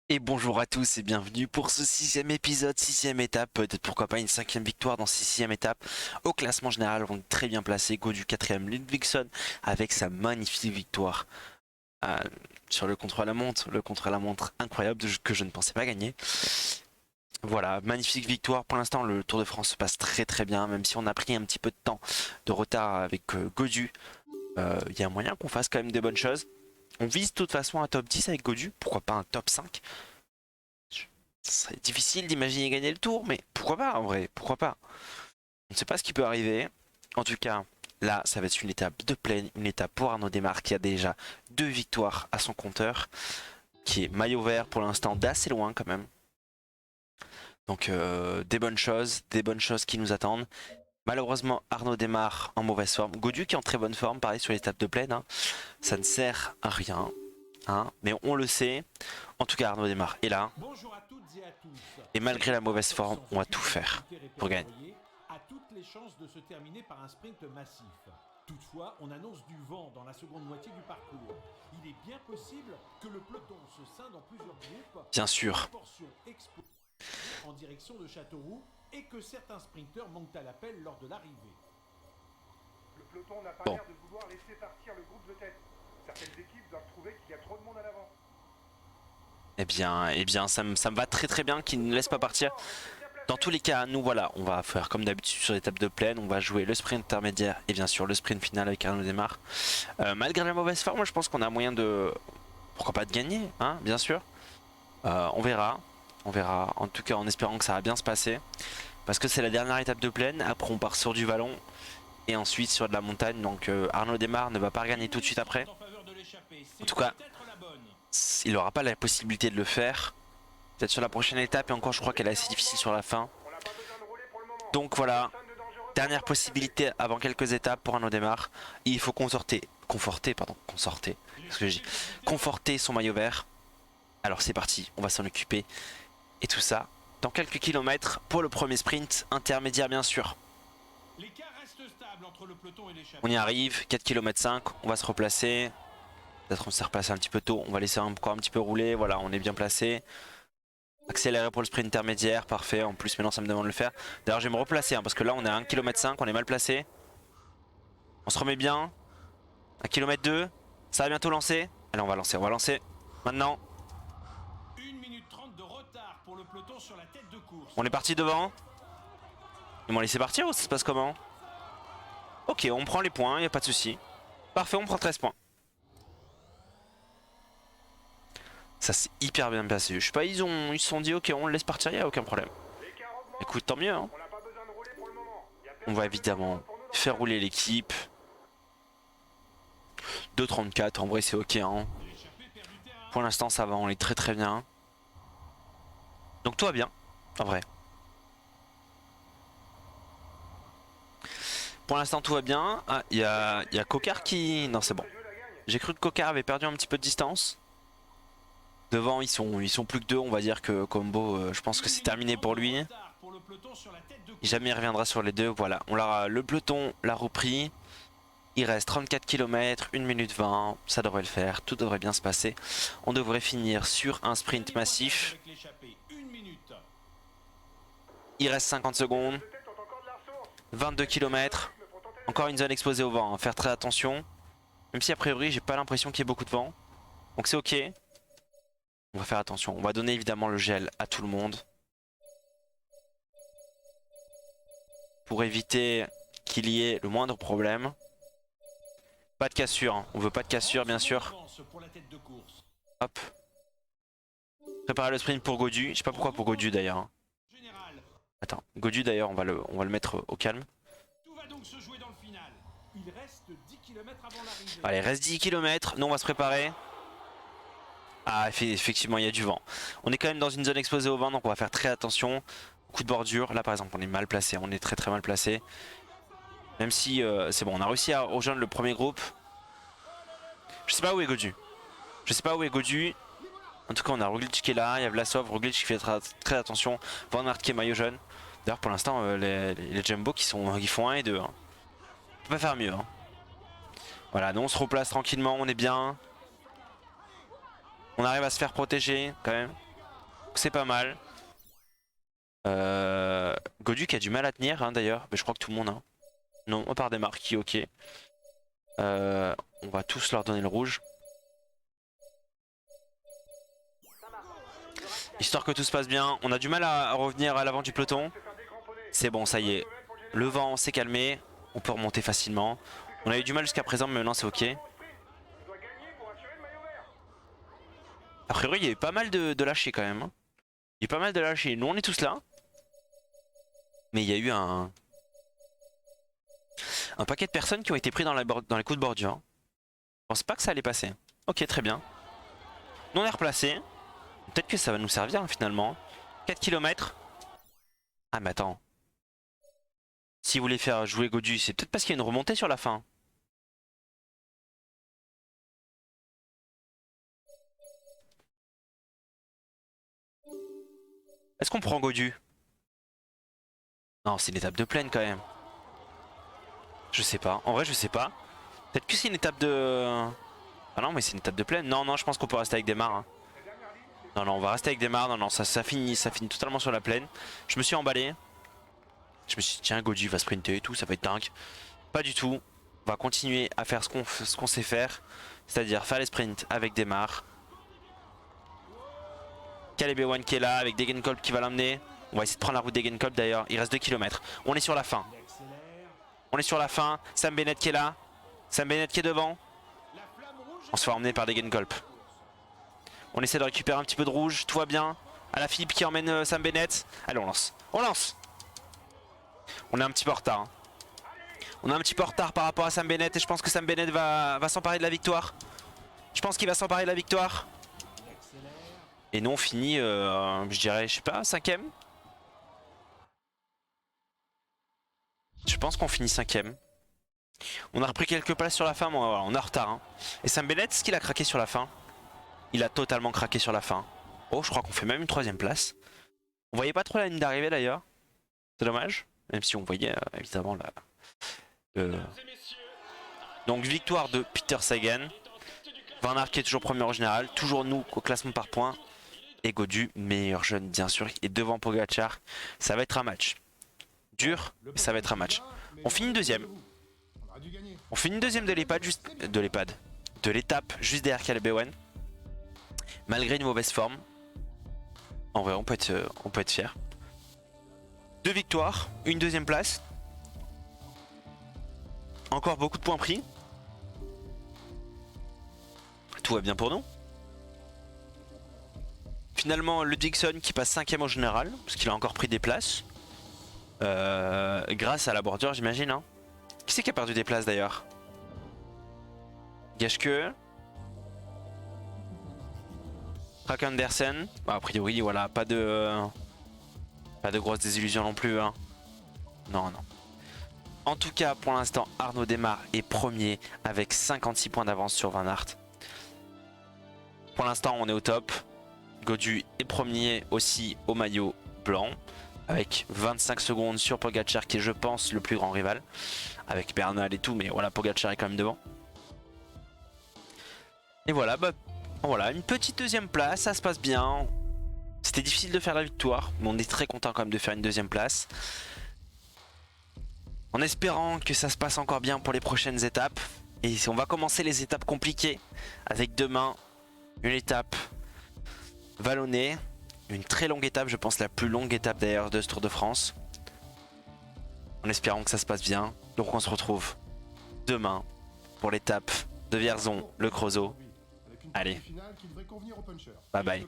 Et bonjour à tous et bienvenue pour ce sixième épisode, sixième étape, peut-être pourquoi pas une cinquième victoire dans cette sixième étape. Au classement général, on est très bien placé, Go du quatrième, Ludvigsson avec sa magnifique victoire euh, sur le contre-la-montre incroyable que je ne pensais pas gagner. Voilà, magnifique victoire. Pour l'instant, le Tour de France se passe très très bien, même si on a pris un petit peu de temps de retard avec Godu. Il y a moyen qu'on fasse quand même des bonnes choses. On vise de toute façon un top 10 avec Godu, pourquoi pas un top 5. Ce serait difficile d'imaginer gagner le tour, mais pourquoi pas en vrai, pourquoi pas. On ne sait pas ce qui peut arriver. En tout cas, là, ça va être une étape de plaine, une étape pour Arnaud Démare qui a déjà 2 victoires à son compteur, qui est maillot vert pour l'instant d'assez loin quand même. Donc des bonnes choses qui nous attendent. Malheureusement, Arnaud Démare en mauvaise forme. Godu qui est en très bonne forme, pareil sur l'étape de plaine. Hein. Ça ne sert à rien, hein, mais on le sait. En tout cas, Arnaud Démare est là. Bonjour à toutes et à tous. Et Cette malgré la étape mauvaise forme, 100% on va tout cyclisme faire sprintée pour gagner. répertoriée a toutes les chances de se terminer par un sprint massif. Toutefois, on annonce du vent dans la seconde moitié du parcours. Il est bien possible que le peloton se scinde en plusieurs groupes. Bien sûr. Portion exposée en direction de Châteauroux et que certains sprinteurs manquent à l'appel lors de l'arrivée. Le peloton n'a pas Bon. l'air de vouloir laisser partir le groupe de tête. Certaines équipes doivent trouver qu'il y a trop de monde à l'avant. Eh bien, ça me va très très bien qu'il ne laisse pas partir. Dans tous les cas, nous voilà, on va faire comme d'habitude sur l'étape de plaine, on va jouer le sprint intermédiaire et bien sûr le sprint final avec Arnaud Démare. Malgré la mauvaise forme, moi je pense qu'on a moyen de, pourquoi pas de gagner, hein, bien sûr. On verra, on verra. En tout cas, en espérant que ça va bien se passer, parce que c'est la dernière étape de plaine. Après, on part sur du vallon et ensuite sur de la montagne. Donc Arnaud Démare ne va pas gagner tout de suite après. En tout cas, il n'aura pas la possibilité de le faire. Peut-être sur la prochaine étape et encore je crois qu'elle est assez difficile sur la fin. On n'a pas besoin de rouler pour le moment. Donc voilà, Personne de dangereux. dernière possibilité avant quelques étapes pour Arnaud Démare. Il faut conforter son maillot vert. Alors c'est parti, on va s'en occuper. Et tout ça dans quelques kilomètres pour le premier sprint intermédiaire bien sûr. L'écart reste stable entre le peloton et l'échappée. On y arrive, 4 km 5, on va se replacer. Peut-être on s'est replacé un petit peu tôt, on va laisser encore un petit peu rouler, voilà on est bien placé. Accélérer pour le sprint intermédiaire, parfait. En plus, maintenant, ça me demande de le faire. D'ailleurs, je vais me replacer parce que là, on est à 1 km 5, on est mal placé. On se remet bien. 1 km 2. Ça va bientôt lancer. Allez, on va lancer. Maintenant, 1 minute 30 de retard pour le peloton sur la tête de course. on est parti devant. Ils m'ont laissé partir ou ça se passe comment? Ok, on prend les points, il n'y a pas de souci. Parfait, on prend 13 points. Ça s'est hyper bien passé. Je sais pas, ils se sont dit, ok, on le laisse partir, il n'y a aucun problème. L'écart augmente. Écoute, tant mieux. Hein. On n'a pas besoin de rouler pour le moment. Y a On personne va de évidemment dangereux pour nous dans faire le rouler l'équipe. 2,34, en vrai, c'est ok. Hein. Pour l'instant, ça va, on est très très bien. Donc tout va bien, en vrai. Pour l'instant, tout va bien. Ah, il y a Cocard qui... Non, c'est bon. jeu la gagne. J'ai cru que Cocard avait perdu un petit peu de distance. Devant, ils sont plus que deux. On va dire que Combo, je pense que c'est terminé pour lui. Jamais il reviendra sur les deux. Voilà, le peloton l'a repris. Il reste 34 km, 1 minute 20. Ça devrait le faire, tout devrait bien se passer. On devrait finir sur un sprint massif. Il reste 50 secondes. Peut-être ont encore de la ressource. 22 km. Pour tenter le Encore une zone exposée au vent, hein. Faire très attention. Même si a priori j'ai pas l'impression qu'il y ait beaucoup de vent. Donc c'est ok. On va faire attention. On va donner évidemment le gel à tout le monde. Pour éviter qu'il y ait le moindre problème. Pas de cassure, hein. On veut pas de cassure bien sûr. Hop. Préparer le sprint pour Godu. Je sais pas pourquoi pour Godu d'ailleurs. Hein. Attends, Godu d'ailleurs on va le mettre au calme. Tout va donc se jouer dans le final. Il reste 10 km avant l'arrivée. Allez, reste 10 km. Nous on va se préparer. Ah, effectivement, il y a du vent. On est quand même dans une zone exposée au vent, donc on va faire très attention. Coup de bordure. Là, par exemple, on est mal placé. On est très très mal placé. Même si c'est bon, on a réussi à rejoindre le premier groupe. Je sais pas où est Godu. En tout cas, on a Roglic qui est là. Il y a Vlasov, Roglic qui fait très attention. Van Aert qui est maillot jaune. D'ailleurs, pour l'instant, les Jumbo qui font 1 et 2. Hein. On peut pas faire mieux. Hein. Voilà, nous on se replace tranquillement. On est bien. On arrive à se faire protéger quand même. c'est pas mal. Godu qui a du mal à tenir hein, d'ailleurs, mais je crois que tout le monde. Hein. Non, à part des marquis, ok. On va tous leur donner le rouge. Histoire que tout se passe bien. On a du mal à revenir à l'avant du peloton. C'est bon, ça y est. Le vent s'est calmé. On peut remonter facilement. On a eu du mal jusqu'à présent, mais maintenant c'est ok. A priori, il y a eu pas mal de lâchers quand même. Hein. Il y a eu pas mal de lâchers. Nous, on est tous là. Mais il y a eu un paquet de personnes qui ont été pris dans les coups de bordure. Hein. Je pense pas que ça allait passer. Ok, très bien. Nous, on est replacé. Peut-être que ça va nous servir hein, finalement. 4 km. Ah, mais attends. Si vous voulez faire jouer Godu, c'est peut-être parce qu'il y a une remontée sur la fin. Est-ce qu'on prend Godu? Non, c'est une étape de plaine quand même. Je sais pas. En vrai, je sais pas. Peut-être que c'est une étape de... Ah non, mais c'est une étape de plaine. Non, non, je pense qu'on peut rester avec des mares. Hein. Non, non, on va rester avec des mares. Non, non, ça finit totalement sur la plaine. Je me suis emballé. Je me suis dit, tiens, Godu va sprinter et tout, ça va être dingue. Pas du tout. On va continuer à faire ce qu'on sait faire. C'est-à-dire faire les sprints avec des mares. Caleb Ewan qui est là avec Degenkolb qui va l'emmener. On va essayer de prendre la route Degenkolb d'ailleurs. Il reste 2 km. On est sur la fin. On est sur la fin. Sam Bennett qui est là. Sam Bennett qui est devant. On se fait emmener par Degenkolb. On essaie de récupérer un petit peu de rouge. Tout va bien. À la Philippe qui emmène Sam Bennett. Allez, on lance. On lance. On est un petit peu en retard. Hein. On est un petit peu en retard par rapport à Sam Bennett. Et je pense que Sam Bennett va s'emparer de la victoire. Je pense qu'il va s'emparer de la victoire. Et nous on finit, je dirais, je sais pas, 5ème. Je pense qu'on finit 5ème. On a repris quelques places sur la fin, mais voilà, on est en retard. Hein. Et Sam Bennett, est-ce qu'il a craqué sur la fin? Il a totalement craqué sur la fin. Oh, je crois qu'on fait même une 3ème place. On voyait pas trop la ligne d'arrivée d'ailleurs. C'est dommage. Même si on voyait évidemment la... Donc victoire de Peter Sagan. Van Aert qui est toujours premier au général. Toujours nous au classement par points. Et Godu, meilleur jeune bien sûr, et devant Pogacar. Ça va être un match dur, mais ça va être un match. On finit deuxième. On finit deuxième de l'étape juste derrière Caleb Ewan. Malgré une mauvaise forme. En vrai, on peut être fier. 2 victoires, une 2ème place. Encore beaucoup de points pris. Tout va bien pour nous. Finalement, Ludvigson qui passe 5ème au général, parce qu'il a encore pris des places. Grâce à la bordure, j'imagine. Hein. Qui c'est qui a perdu des places d'ailleurs? Gashke. Krak Andersen. Bah, a priori, voilà, pas de grosses désillusions non plus. Hein. Non, non. En tout cas, pour l'instant, Arnaud Démare est premier avec 56 points d'avance sur Van Aert. Pour l'instant, on est au top. Godu est premier aussi au maillot blanc avec 25 secondes sur Pogacar qui est je pense le plus grand rival avec Bernal et tout, mais voilà, Pogacar est quand même devant. Et voilà, bah, voilà, une petite 2ème place, ça se passe bien. C'était difficile de faire la victoire, mais on est très content quand même de faire une 2ème place. En espérant que ça se passe encore bien pour les prochaines étapes. Et on va commencer les étapes compliquées avec demain une étape vallonnée, une très longue étape, je pense la plus longue étape d'ailleurs de ce Tour de France. En espérant que ça se passe bien. Donc on se retrouve demain pour l'étape de Vierzon, le Creusot. Allez, bye bye.